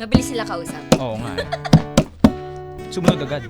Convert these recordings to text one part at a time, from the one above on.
Mabilis sila kausap. Oo nga eh. Sumunod agad.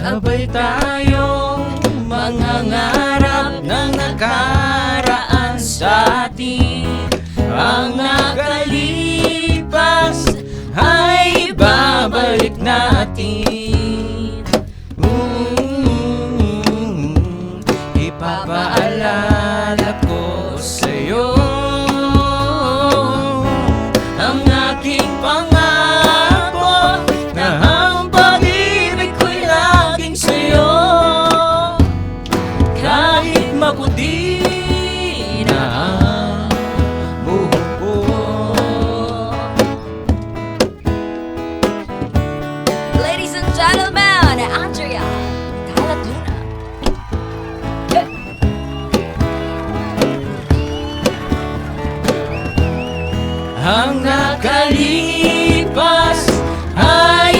Sabay tayong mangangarap ng nakaraan sa atin. Ang nakalipas ay babalik natin. Ipapaalala ko sa'yo ang aking pangako na ang pag-ibig ko'y laging sa'yo. Kahit maputi na ang buhok ko. Ladies and gentlemen, Andrea Talatuna. Ang nakalipas ay